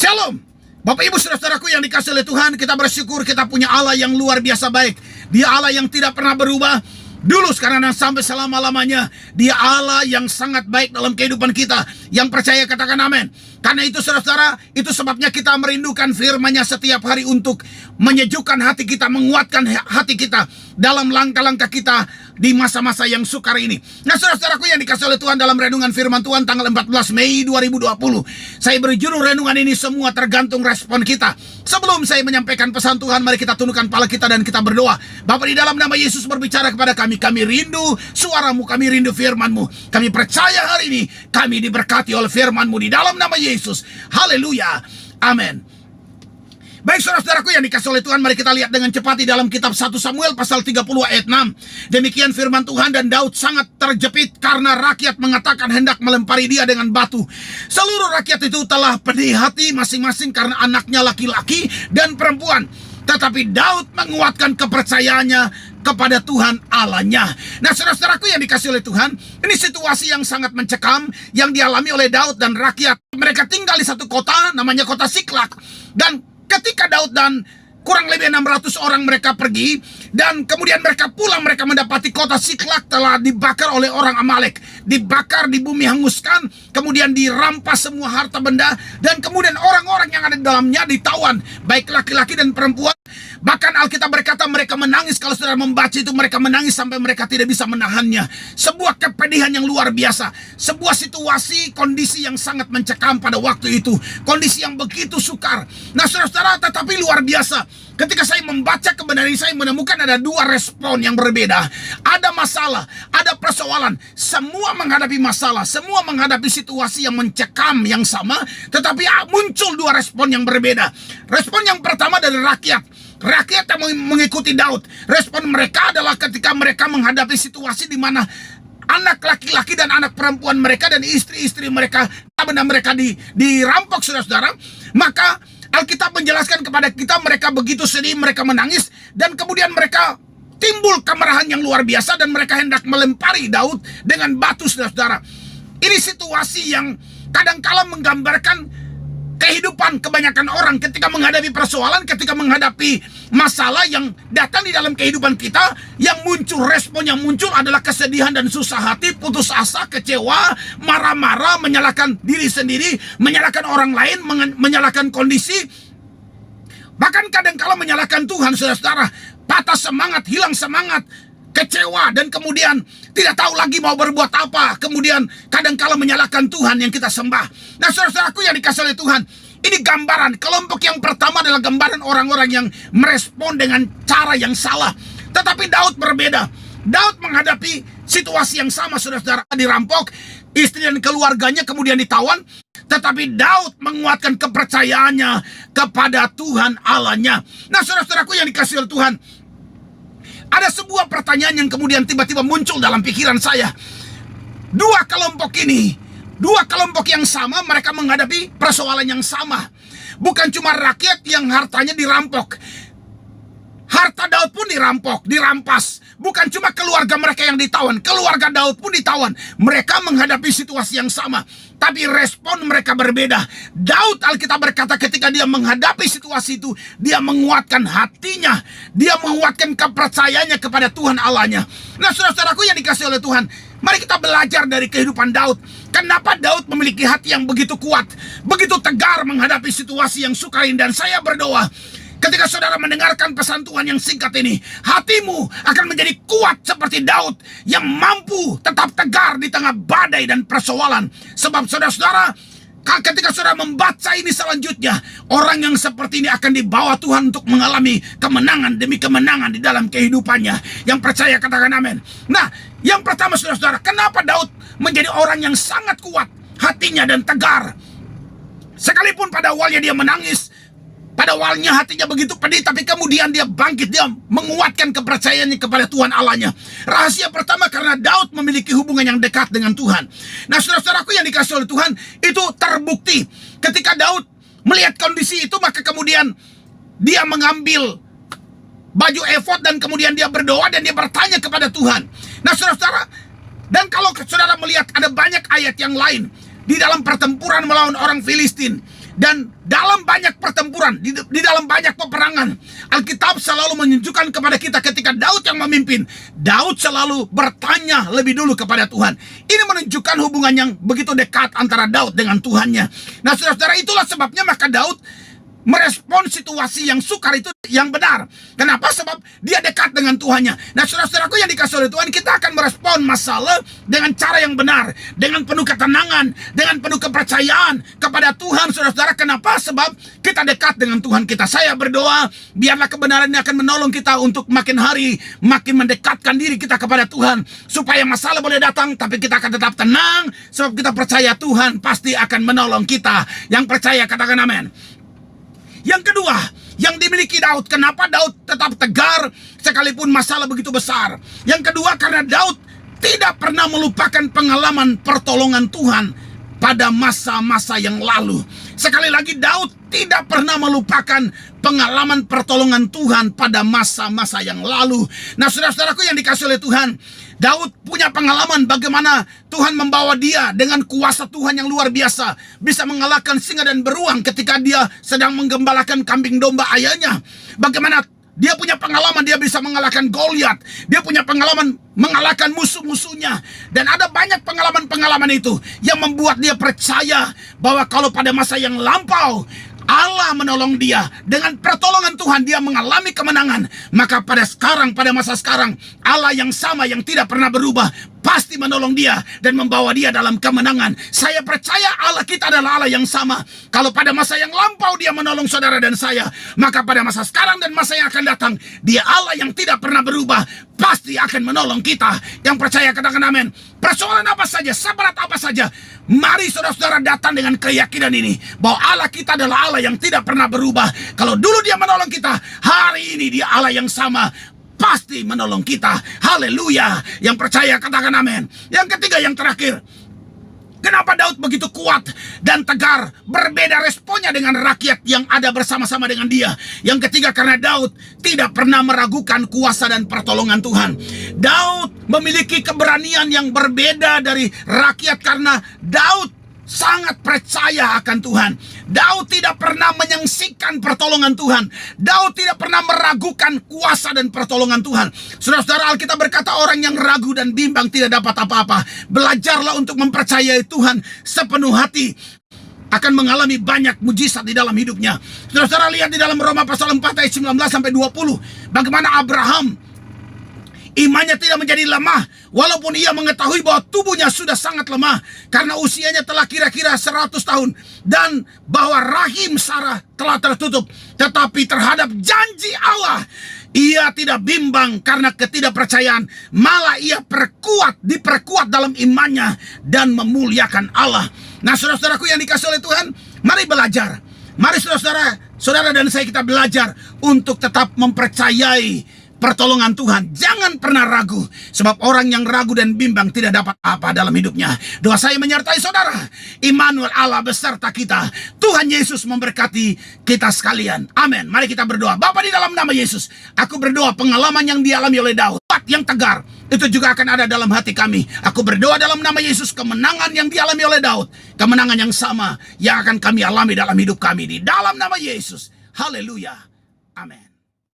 Shalom. Bapak Ibu saudara-saudaraku yang dikasihi oleh Tuhan, kita bersyukur kita punya Allah yang luar biasa baik. Dia Allah yang tidak pernah berubah, dulu, sekarang, dan sampai selama-lamanya. Dia Allah yang sangat baik dalam kehidupan kita. Yang percaya katakan amin. Karena itu saudara-saudara, itu sebabnya kita merindukan firman-Nya setiap hari untuk menyejukkan hati kita, menguatkan hati kita dalam langkah-langkah kita di masa-masa yang sukar ini. Nah saudara-saudaraku yang dikasihi oleh Tuhan, dalam renungan firman Tuhan tanggal 14 Mei 2020, saya berjudul renungan ini semua tergantung respon kita. Sebelum saya menyampaikan pesan Tuhan, mari kita tundukkan kepala kita dan kita berdoa. Bapa, di dalam nama Yesus berbicara kepada kami. Kami rindu suara-Mu, kami rindu firman-Mu. Kami percaya hari ini kami diberkati oleh firman-Mu di dalam nama Yesus. Haleluya. Amin. Baik saudara-saudaraku yang dikasihi oleh Tuhan, mari kita lihat dengan cepat di dalam kitab 1 Samuel pasal 30 ayat 6. Demikian firman Tuhan, dan Daud sangat terjepit karena rakyat mengatakan hendak melempari dia dengan batu. Seluruh rakyat itu telah pedih hati masing-masing karena anaknya laki-laki dan perempuan. Tetapi Daud menguatkan kepercayaannya kepada Tuhan Allahnya. Nah saudara-saudaraku yang dikasihi oleh Tuhan, ini situasi yang sangat mencekam yang dialami oleh Daud dan rakyat. Mereka tinggal di satu kota, namanya kota Siklak. Dan ketika Daud dan kurang lebih 600 orang mereka pergi, dan kemudian mereka pulang, mereka mendapati kota Siklak telah dibakar oleh orang Amalek. Dibakar, di bumi hanguskan, kemudian dirampas semua harta benda, dan kemudian orang-orang yang ada di dalamnya ditawan, baik laki-laki dan perempuan. Bahkan Alkitab berkata mereka menangis. Kalau saudara membaca itu, mereka menangis sampai mereka tidak bisa menahannya. Sebuah kepedihan yang luar biasa. Sebuah situasi, kondisi yang sangat mencekam pada waktu itu. Kondisi yang begitu sukar. Nah saudara-saudara, tetapi luar biasa. Ketika saya membaca kebenaran ini, saya menemukan ada dua respon yang berbeda. Ada masalah, ada persoalan. Semua menghadapi masalah, semua menghadapi situasi yang mencekam yang sama. Tetapi muncul dua respon yang berbeda. Respon yang pertama dari rakyat. Rakyat yang mengikuti Daud. Respon mereka adalah ketika mereka menghadapi situasi di mana anak laki-laki dan anak perempuan mereka dan istri-istri mereka, benda mereka dirampok saudara-saudara. Maka Alkitab menjelaskan kepada kita, mereka begitu sedih, mereka menangis, dan kemudian mereka timbul kemarahan yang luar biasa, dan mereka hendak melempari Daud dengan batu saudara-saudara. Ini situasi yang kadangkala menggambarkan kehidupan kebanyakan orang ketika menghadapi persoalan, ketika menghadapi masalah yang datang di dalam kehidupan kita. Yang muncul, respon yang muncul adalah kesedihan dan susah hati, putus asa, kecewa, marah-marah, menyalahkan diri sendiri, menyalahkan orang lain, menyalahkan kondisi, bahkan kadangkala menyalahkan Tuhan saudara-saudara. Patah semangat, hilang semangat, kecewa, dan kemudian tidak tahu lagi mau berbuat apa. Kemudian kadangkala menyalahkan Tuhan yang kita sembah. Nah saudara-saudaraku yang dikasihi oleh Tuhan, ini gambaran. Kelompok yang pertama adalah gambaran orang-orang yang merespon dengan cara yang salah. Tetapi Daud berbeda. Daud menghadapi situasi yang sama saudara-saudara. Dirampok, istri dan keluarganya kemudian ditawan. Tetapi Daud menguatkan kepercayaannya kepada Tuhan Allahnya. Nah saudara-saudaraku yang dikasihi oleh Tuhan, ada sebuah pertanyaan yang kemudian tiba-tiba muncul dalam pikiran saya. Dua kelompok ini, dua kelompok yang sama, mereka menghadapi persoalan yang sama. Bukan cuma rakyat yang hartanya dirampok, harta Daud pun dirampok, dirampas. Bukan cuma keluarga mereka yang ditawan, keluarga Daud pun ditawan. Mereka menghadapi situasi yang sama, tapi respon mereka berbeda. Daud, Alkitab berkata, ketika dia menghadapi situasi itu, dia menguatkan hatinya, dia menguatkan kepercayaannya kepada Tuhan Allahnya. Nah saudara-saudaraku yang dikasihi oleh Tuhan, mari kita belajar dari kehidupan Daud. Kenapa Daud memiliki hati yang begitu kuat, begitu tegar menghadapi situasi yang sukar ini. Dan saya berdoa, ketika saudara mendengarkan pesan Tuhan yang singkat ini, hatimu akan menjadi kuat seperti Daud, yang mampu tetap tegar di tengah badai dan persoalan. Sebab saudara-saudara, ketika saudara membaca ini selanjutnya, orang yang seperti ini akan dibawa Tuhan untuk mengalami kemenangan demi kemenangan di dalam kehidupannya. Yang percaya katakan amin. Nah, yang pertama saudara-saudara, kenapa Daud menjadi orang yang sangat kuat hatinya dan tegar? Sekalipun pada awalnya dia menangis, pada awalnya hatinya begitu pedih, tapi kemudian dia bangkit, dia menguatkan kepercayaannya kepada Tuhan Allahnya. Rahasia pertama, karena Daud memiliki hubungan yang dekat dengan Tuhan. Nah saudara-saudaraku yang dikasihi oleh Tuhan, itu terbukti ketika Daud melihat kondisi itu, maka kemudian dia mengambil baju efod dan kemudian dia berdoa dan dia bertanya kepada Tuhan. Nah saudara-saudara, dan kalau saudara melihat ada banyak ayat yang lain di dalam pertempuran melawan orang Filistin, Dan dalam banyak pertempuran, di dalam banyak peperangan, Alkitab selalu menunjukkan kepada kita ketika Daud yang memimpin, Daud selalu bertanya lebih dulu kepada Tuhan. Ini menunjukkan hubungan yang begitu dekat antara Daud dengan Tuhannya. Nah saudara-saudara, itulah sebabnya maka Daud merespon situasi yang sukar itu yang benar. Kenapa? Sebab dia dekat dengan Tuhannya. Nah saudara-saudaraku yang dikasih oleh Tuhan, kita akan merespon masalah dengan cara yang benar, dengan penuh ketenangan, dengan penuh kepercayaan kepada Tuhan. Saudara-saudara, kenapa? Sebab kita dekat dengan Tuhan kita. Saya berdoa biarlah kebenaran ini akan menolong kita untuk makin hari makin mendekatkan diri kita kepada Tuhan, supaya masalah boleh datang tapi kita akan tetap tenang, sebab kita percaya Tuhan pasti akan menolong kita. Yang percaya katakan amin. Yang kedua yang dimiliki Daud, kenapa Daud tetap tegar sekalipun masalah begitu besar? Yang kedua, karena Daud tidak pernah melupakan pengalaman pertolongan Tuhan pada masa-masa yang lalu. Sekali lagi, Daud tidak pernah melupakan pengalaman pertolongan Tuhan pada masa-masa yang lalu. Nah saudara-saudaraku yang dikasih oleh Tuhan, Daud punya pengalaman bagaimana Tuhan membawa dia dengan kuasa Tuhan yang luar biasa, bisa mengalahkan singa dan beruang ketika dia sedang menggembalakan kambing domba ayahnya. Bagaimana dia punya pengalaman, dia bisa mengalahkan Goliat. Dia punya pengalaman mengalahkan musuh-musuhnya. Dan ada banyak pengalaman-pengalaman itu yang membuat dia percaya bahwa kalau pada masa yang lampau Allah menolong dia, dengan pertolongan Tuhan dia mengalami kemenangan. Maka pada sekarang, pada masa sekarang, Allah yang sama yang tidak pernah berubah pasti menolong dia dan membawa dia dalam kemenangan. Saya percaya Allah kita adalah Allah yang sama. Kalau pada masa yang lampau dia menolong saudara dan saya, maka pada masa sekarang dan masa yang akan datang, dia Allah yang tidak pernah berubah, pasti akan menolong kita. Yang percaya katakan amin. Persoalan apa saja, seberat apa saja, mari saudara-saudara datang dengan keyakinan ini, bahwa Allah kita adalah Allah yang tidak pernah berubah. Kalau dulu dia menolong kita, hari ini dia Allah yang sama, pasti menolong kita. Haleluya. Yang percaya katakan amin. Yang ketiga, yang terakhir, kenapa Daud begitu kuat dan tegar? Berbeda responnya dengan rakyat yang ada bersama-sama dengan dia. Yang ketiga, karena Daud tidak pernah meragukan kuasa dan pertolongan Tuhan. Daud memiliki keberanian yang berbeda dari rakyat karena Daud sangat percaya akan Tuhan. Daud tidak pernah menyaksikan pertolongan Tuhan. Daud tidak pernah meragukan kuasa dan pertolongan Tuhan. Saudara-saudara, Alkitab berkata orang yang ragu dan bimbang tidak dapat apa-apa. Belajarlah untuk mempercayai Tuhan sepenuh hati, akan mengalami banyak mujizat di dalam hidupnya. Saudara-saudara, lihat di dalam Roma pasal 4 ayat 19 sampai 20, bagaimana Abraham imannya tidak menjadi lemah, walaupun ia mengetahui bahwa tubuhnya sudah sangat lemah, karena usianya telah kira-kira 100 tahun, dan bahwa rahim Sarah telah tertutup. Tetapi terhadap janji Allah, ia tidak bimbang karena ketidakpercayaan, malah ia diperkuat dalam imannya dan memuliakan Allah. Nah saudara-saudaraku yang dikasih oleh Tuhan, mari belajar. Mari saudara dan saya kita belajar untuk tetap mempercayai pertolongan Tuhan. Jangan pernah ragu, sebab orang yang ragu dan bimbang tidak dapat apa dalam hidupnya. Doa saya menyertai saudara. Immanuel, Allah beserta kita. Tuhan Yesus memberkati kita sekalian. Amin. Mari kita berdoa. Bapa, di dalam nama Yesus, aku berdoa pengalaman yang dialami oleh Daud, yang tegar, itu juga akan ada dalam hati kami. Aku berdoa dalam nama Yesus, kemenangan yang dialami oleh Daud, kemenangan yang sama yang akan kami alami dalam hidup kami. Di dalam nama Yesus. Haleluya. Amin.